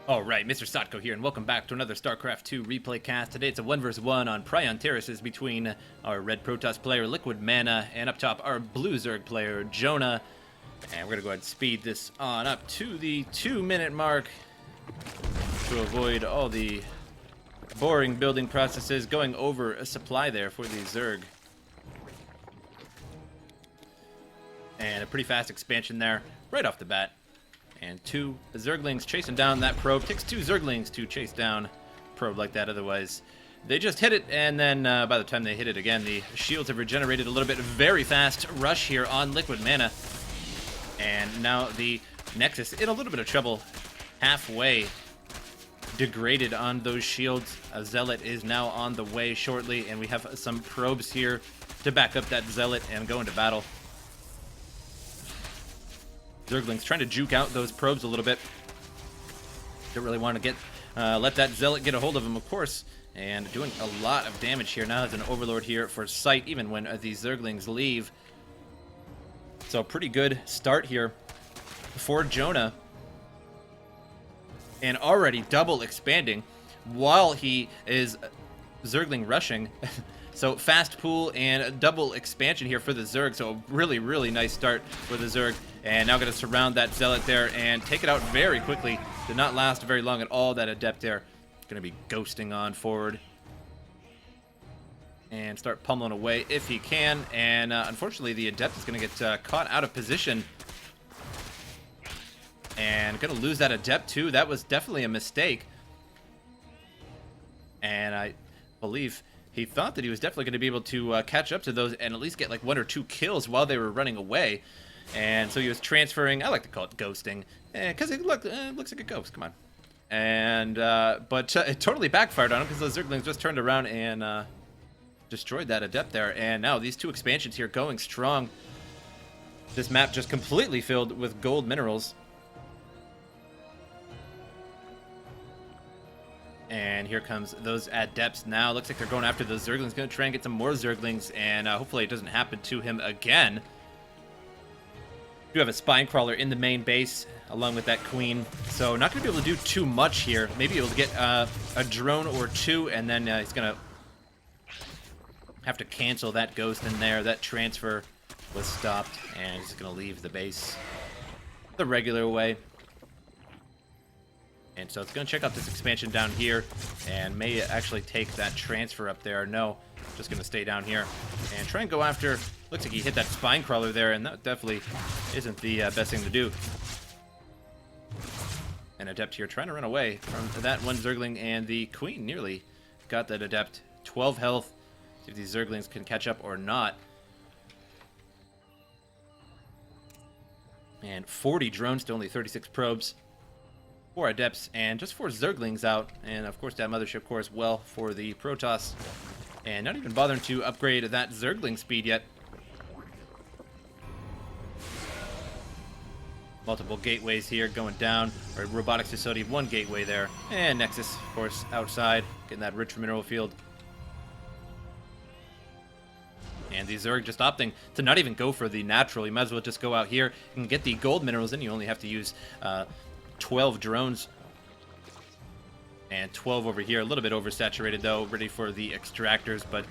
Alright, MrSotko here, and welcome back to another Starcraft 2 replay cast. Today it's a 1 vs 1 on Prion Terraces between our red Protoss player, LiquidMana, and up top, our blue Zerg player, Jona. And we're going to go ahead and speed this on up to the 2-minute mark to avoid all the boring building processes, going over a supply there for the Zerg. And a pretty fast expansion there, right off the bat. And two Zerglings chasing down that probe. Takes two Zerglings to chase down a probe like that. Otherwise, they just hit it, and then by the time they hit it again, the shields have regenerated a little bit. Very fast rush here on LiquidMana. And now the Nexus in a little bit of trouble. Halfway degraded on those shields. A Zealot is now on the way shortly, and we have some probes here to back up that Zealot and go into battle. Zerglings trying to juke out those probes a little bit. Don't really want to get let that Zealot get a hold of him, of course. And doing a lot of damage here. Now has an Overlord here for sight, even when these Zerglings leave. So pretty good start here for Jona. And already double expanding while he is Zergling rushing. So fast pool and double expansion here for the Zerg. So a really, really nice start for the Zerg. And now going to surround that Zealot there and take it out very quickly. Did not last very long at all, that Adept there. Going to be ghosting on forward. And start pummeling away if he can. And unfortunately, the Adept is going to get caught out of position. And going to lose that Adept too. That was definitely a mistake. And I believe he thought that he was definitely going to be able to catch up to those and at least get like 1 or 2 kills while they were running away. And so he was transferring. I like to call it ghosting, because it looks like a ghost. Come on. And but it totally backfired on him because those Zerglings just turned around and destroyed that Adept there. And now these 2 expansions here going strong. This map just completely filled with gold minerals. And here comes those Adepts now. Looks like they're going after those Zerglings. Going to try and get some more Zerglings, and hopefully it doesn't happen to him again. Do have a Spine Crawler in the main base, along with that Queen. So not going to be able to do too much here. Maybe able to get a drone or 2, and then he's going to have to cancel that Ghost in there. That transfer was stopped, and he's going to leave the base the regular way. And so it's going to check out this expansion down here and may actually take that transfer up there. No, just going to stay down here and try and go after. Looks like he hit that Spine Crawler there, and that definitely isn't the best thing to do. An Adept here trying to run away from that one Zergling, and the Queen nearly got that Adept. 12 health. See if these Zerglings can catch up or not. And 40 drones to only 36 probes. 4 Adepts and just 4 Zerglings out, and of course that Mothership Core as well for the Protoss. And not even bothering to upgrade that Zergling speed yet. Multiple gateways here going down. Or robotics facility, 1 gateway there. And Nexus, of course, outside, getting that rich mineral field. And the Zerg just opting to not even go for the natural. You might as well just go out here and get the gold minerals, and you only have to use 12 drones and 12 over here. A little bit oversaturated though, ready for the extractors, but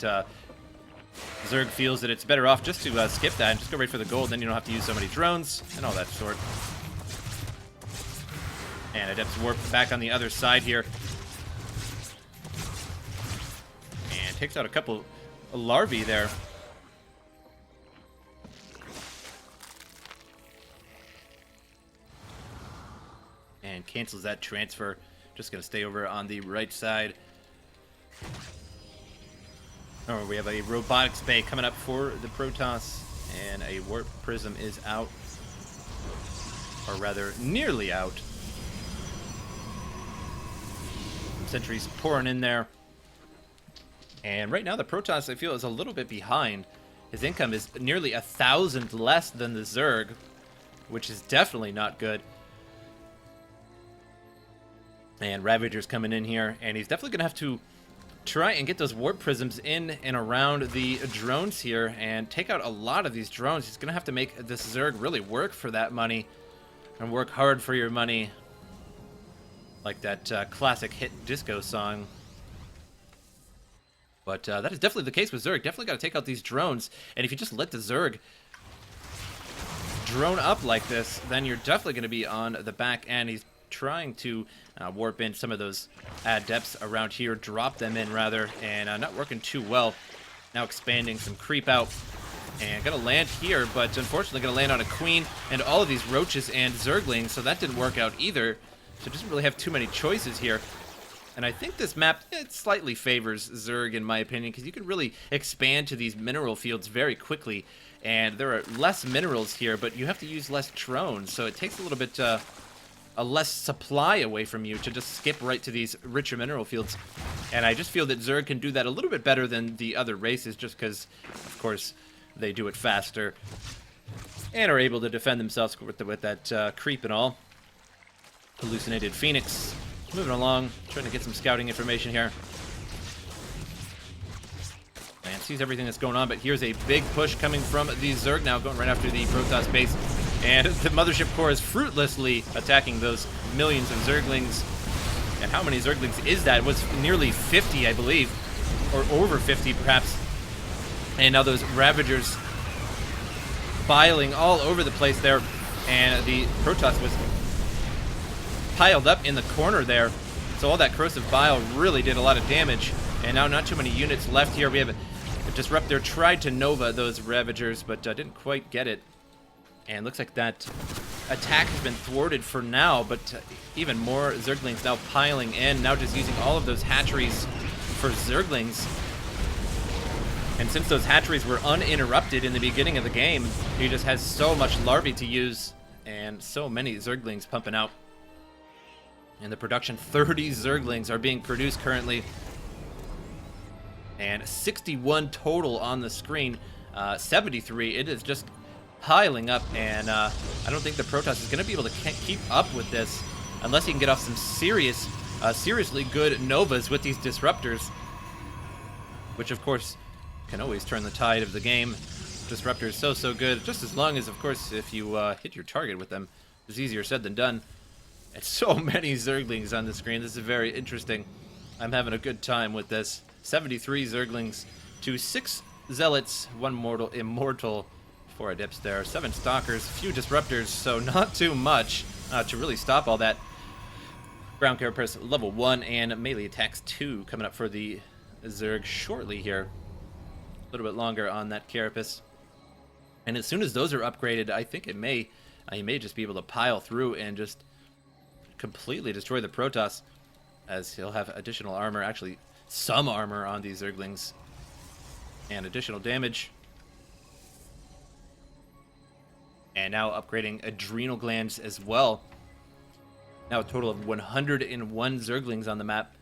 Zerg feels that it's better off just to skip that and just go right for the gold. Then you don't have to use so many drones and all that sort. And Adepts warp back on the other side here and takes out a couple larvae there. And cancels that transfer. Just going to stay over on the right side. Oh, we have a robotics bay coming up for the Protoss. And a warp prism is out. Or rather, nearly out. Some sentries pouring in there. And right now the Protoss, I feel, is a little bit behind. His income is nearly 1,000 less than the Zerg, which is definitely not good. And Ravager's coming in here, and he's definitely going to have to try and get those warp prisms in and around the drones here and take out a lot of these drones. He's going to have to make this Zerg really work for that money and work hard for your money. like that classic hit disco song. But that is definitely the case with Zerg. Definitely got to take out these drones. And if you just let the Zerg drone up like this, then you're definitely going to be on the back end. He's trying to warp in some of those adepts around here, drop them in rather, and not working too well. Now expanding some creep out. And gonna land here, but unfortunately gonna land on a queen and all of these roaches and zerglings, so that didn't work out either. So it doesn't really have too many choices here. And I think this map, it slightly favors Zerg in my opinion, because you can really expand to these mineral fields very quickly. And there are less minerals here, but you have to use less drones, so it takes a little bit a less supply away from you to just skip right to these richer mineral fields. And I just feel that Zerg can do that a little bit better than the other races, just because, of course, they do it faster and are able to defend themselves with that creep and all. Hallucinated Phoenix moving along, trying to get some scouting information here. And sees everything that's going on, but here's a big push coming from the Zerg now, going right after the Protoss base. And the Mothership Core is fruitlessly attacking those millions of Zerglings. And how many Zerglings is that? It was nearly 50, I believe, or over 50 perhaps. And now those Ravagers piling all over the place there. And the Protoss was piled up in the corner there. So all that Corrosive Bile really did a lot of damage. And now not too many units left here. We have a Disruptor tried to Nova those Ravagers, but didn't quite get it. And looks like that attack has been thwarted for now, but even more Zerglings now piling in. Now just using all of those hatcheries for Zerglings. And since those hatcheries were uninterrupted in the beginning of the game, he just has so much larvae to use and so many Zerglings pumping out. In the production, 30 Zerglings are being produced currently. And 61 total on the screen. 73. It is just piling up, and I don't think the Protoss is going to be able to keep up with this unless he can get off some seriously good Novas with these Disruptors, which of course can always turn the tide of the game. Disruptor is so good, just as long as, of course, if you hit your target with them. It's easier said than done. And so many Zerglings on the screen. This is very interesting. I'm having a good time with this. 73 Zerglings to 6 Zealots, 1 Immortal, 4 Adepts there, 7 Stalkers, a few Disruptors, so not too much to really stop all that. Ground Carapace level 1 and melee attacks 2 coming up for the Zerg shortly here. A little bit longer on that Carapace. And as soon as those are upgraded, I think it may he may just be able to pile through and just completely destroy the Protoss, as he'll have additional armor, actually some armor on these Zerglings, and additional damage. And now upgrading adrenal glands as well. Now a total of 101 Zerglings on the map.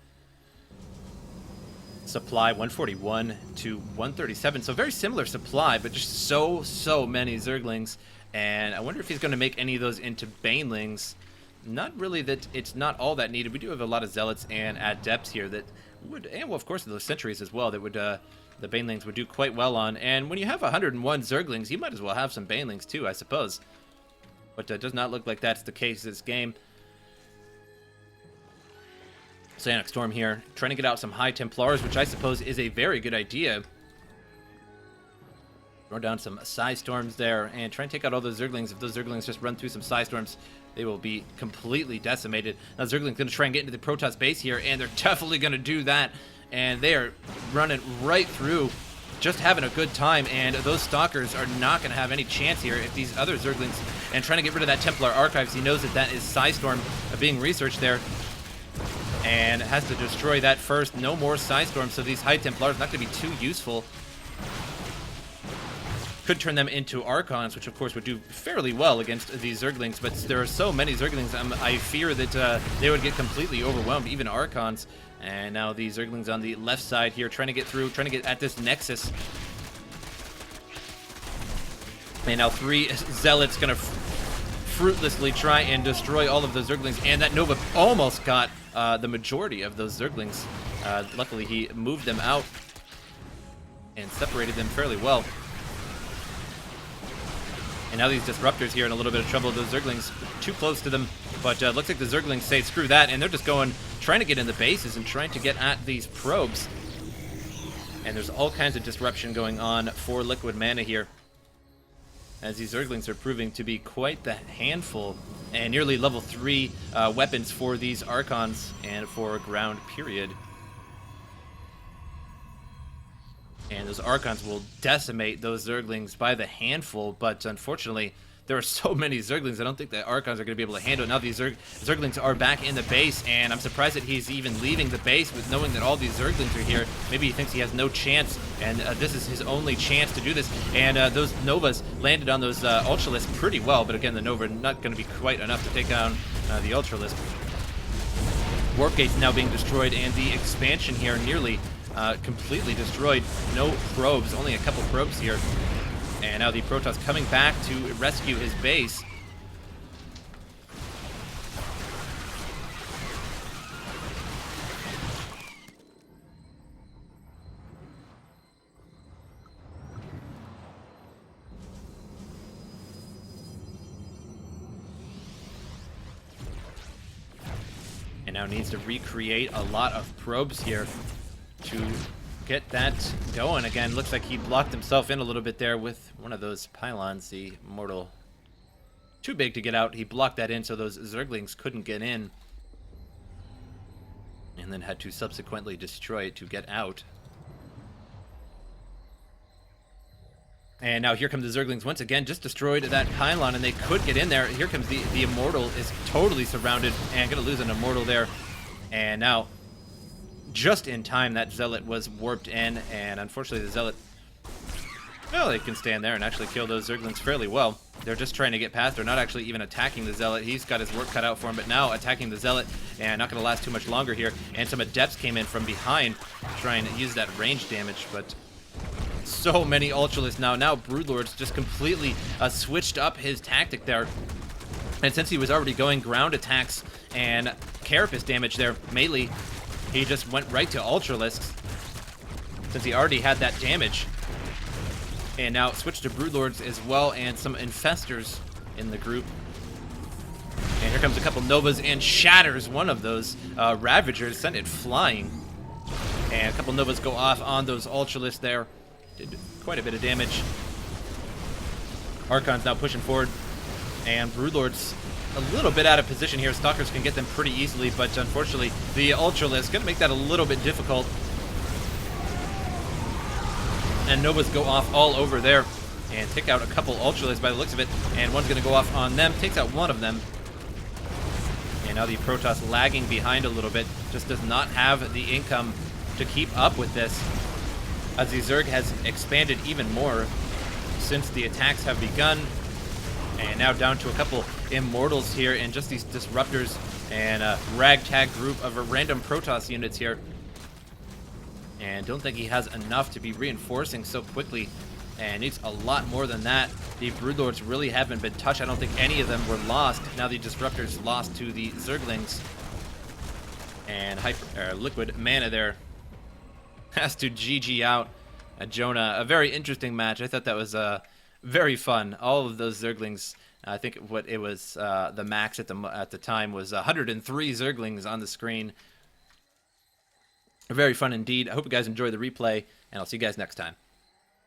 Supply 141 to 137, so very similar supply, but just so many Zerglings. And I wonder if he's going to make any of those into Banelings. Not really, that it's not all that needed. We do have a lot of Zealots and Adepts here that would, and well, of course, those Sentries as well, that would, the Banelings would do quite well on. And when you have 101 Zerglings, you might as well have some Banelings too, I suppose. But it does not look like that's the case this game. Psionic Storm here, trying to get out some High Templars, which I suppose is a very good idea. Throw down some Psi Storms there, and try and take out all those Zerglings. If those Zerglings just run through some Psi Storms, they will be completely decimated. Now Zergling's going to try and get into the Protoss base here, and they're definitely going to do that. And they are running right through, just having a good time, and those Stalkers are not going to have any chance here if these other Zerglings, and trying to get rid of that Templar Archives. He knows that that is Psi Storm being researched there, and has to destroy that first. No more Psi Storm, so these High Templars not going to be too useful. Could turn them into Archons, which of course would do fairly well against these Zerglings, but there are so many Zerglings, I fear that they would get completely overwhelmed, even Archons. And now the Zerglings on the left side here, trying to get through, trying to get at this Nexus. And now 3 Zealots gonna fruitlessly try and destroy all of the Zerglings, and that Nova almost got the majority of those Zerglings. Luckily he moved them out and separated them fairly well. And now these Disruptors here in a little bit of trouble. Those Zerglings too close to them. But looks like the Zerglings say, screw that, and they're just trying to get in the bases and trying to get at these probes. And there's all kinds of disruption going on for LiquidMana here, as these Zerglings are proving to be quite the handful, and nearly level 3 weapons for these Archons and for ground period. And those Archons will decimate those Zerglings by the handful, but unfortunately, there are so many Zerglings, I don't think the Archons are going to be able to handle it. Now these Zerglings are back in the base, and I'm surprised that he's even leaving the base with knowing that all these Zerglings are here. Maybe he thinks he has no chance, and this is his only chance to do this. And those Novas landed on those Ultralisks pretty well, but again, the Nova not going to be quite enough to take down the Ultralisk. Warp Gate's now being destroyed, and the expansion here nearly completely destroyed. No probes, only a couple probes here. And now the Protoss coming back to rescue his base. And now needs to recreate a lot of probes here to get that going again. Looks like he blocked himself in a little bit there with one of those pylons, the Immortal. Too big to get out. He blocked that in so those Zerglings couldn't get in. And then had to subsequently destroy it to get out. And now here come the Zerglings once again, just destroyed that pylon, and they could get in there. Here comes the Immortal, is totally surrounded, and gonna lose an Immortal there. And now, just in time, that Zealot was warped in, and unfortunately the Zealot, well, they can stand there and actually kill those Zerglings fairly well. They're just trying to get past. They're not actually even attacking the Zealot. He's got his work cut out for him, but now attacking the Zealot, and not going to last too much longer here. And some Adepts came in from behind to try and use that range damage, but so many Ultralisks now. Now Broodlord's just completely switched up his tactic there. And since he was already going ground attacks and Carapace damage there, melee, he just went right to Ultralisks, since he already had that damage. And now switched to Broodlords as well, and some Infestors in the group. And here comes a couple Novas and shatters one of those Ravagers, sent it flying. And a couple Novas go off on those Ultralisks there. Did quite a bit of damage. Archon's now pushing forward, and Broodlord's a little bit out of position here. Stalkers can get them pretty easily, but unfortunately the Ultralisk gonna make that a little bit difficult. And Novas go off all over there and take out a couple Ultralisks by the looks of it, and one's gonna go off on them, takes out one of them. And now the Protoss lagging behind a little bit, just does not have the income to keep up with this, as the Zerg has expanded even more since the attacks have begun. And now down to a couple Immortals here, and just these Disruptors and a ragtag group of random Protoss units here. And don't think he has enough to be reinforcing so quickly, and needs a lot more than that. The Broodlords really haven't been touched. I don't think any of them were lost. Now the Disruptors lost to the Zerglings. And LiquidMana there has to GG out Jona. A very interesting match. I thought that was very fun. All of those Zerglings, I think what it was, the max at the time was 103 Zerglings on the screen. Very fun indeed. I hope you guys enjoy the replay, and I'll see you guys next time.